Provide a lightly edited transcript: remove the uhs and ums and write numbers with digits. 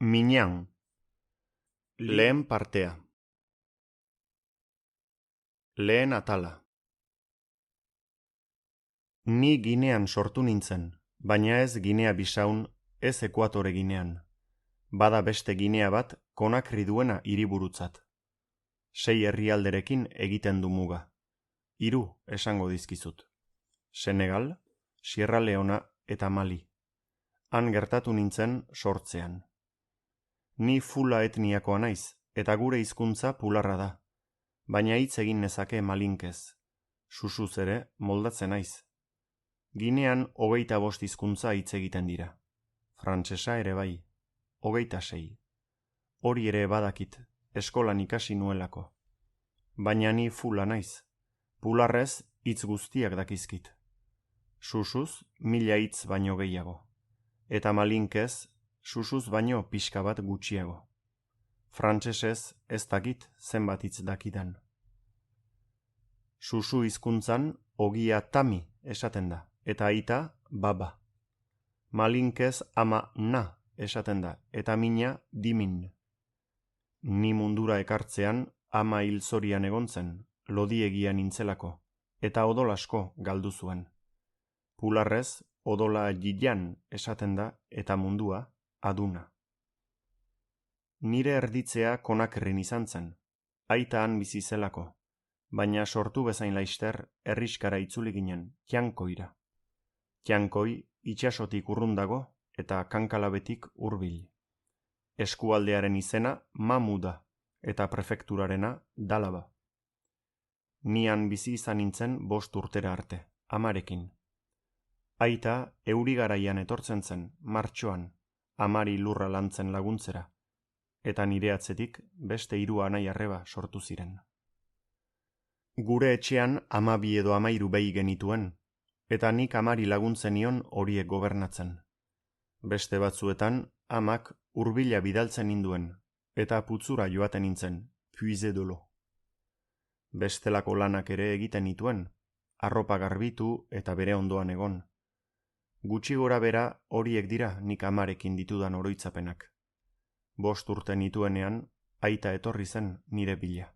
Miñan. Lehen partea. Lehen atala. Ni Ginean sortu nintzen, baina ez Ginea Bisaun, ez Ekuatore Ginean. Bada beste Ginea bat Konakri duena hiriburutzat. 6 herrialderekin egiten du muga. 3 esango dizkizut. Senegal, Sierra Leona eta Mali. Han gertatu nintzen sortzean. Ni Fula etniakoa naiz, eta gure hizkuntza pularra da. Baina hitz egin nezake malinkez. Susuz ere moldatzen naiz. Ginean 25 hizkuntza hitz egiten dira. Frantsesa ere bai, 26. Hori ere badakit, eskolan ikasi nuelako. Baina ni Fula naiz. Pularrez hitz guztiak dakizkit. Susuz 1000 hitz baino gehiago. Eta malinkez susuz baino pixka bat gutxiago. Frantsesez ez dakit zenbat hitz dakidan. Susu hizkuntzan ogia tami esaten da, eta aita baba. Malinkez ama na esaten da, eta mina dimin. Ni mundura ekartzean ama hil zorian egon zen, lodiegia nintzelako, eta odol asko galdu zuen. Pularrez odola jilan esaten da, eta mundua aduna. Nire erditzea Konakrin izan zen, aitaan bizi zelako, baina sortu bezain laister herriskara itzuli ginen, Txankoira. Txankoi itsasotik urrundago eta Kankalabetik hurbil. Eskualdearen izena Mamu da, eta prefekturarena Dalaba. Nian bizi izan nintzen 5 urtera arte, amarekin. Aita euri garaian etortzen zen, martxoan, amari lurra lantzen laguntzera, eta nire atzetik beste 3 anai arreba sortu ziren. Gure etxean 12 edo 13 behi genituen, eta nik amari laguntzen nion horiek gobernatzen. Beste batzuetan amak hurbila bidaltzen ninduen, eta putzura joaten nintzen, Puisedolo. Bestelako lanak ere egiten nituen, arropa garbitu eta bere ondoan egon. Gutxi gora bera horiek dira nik amarekin ditudan oroitzapenak. 5 urte nituenean, aita etorri zen nire bila.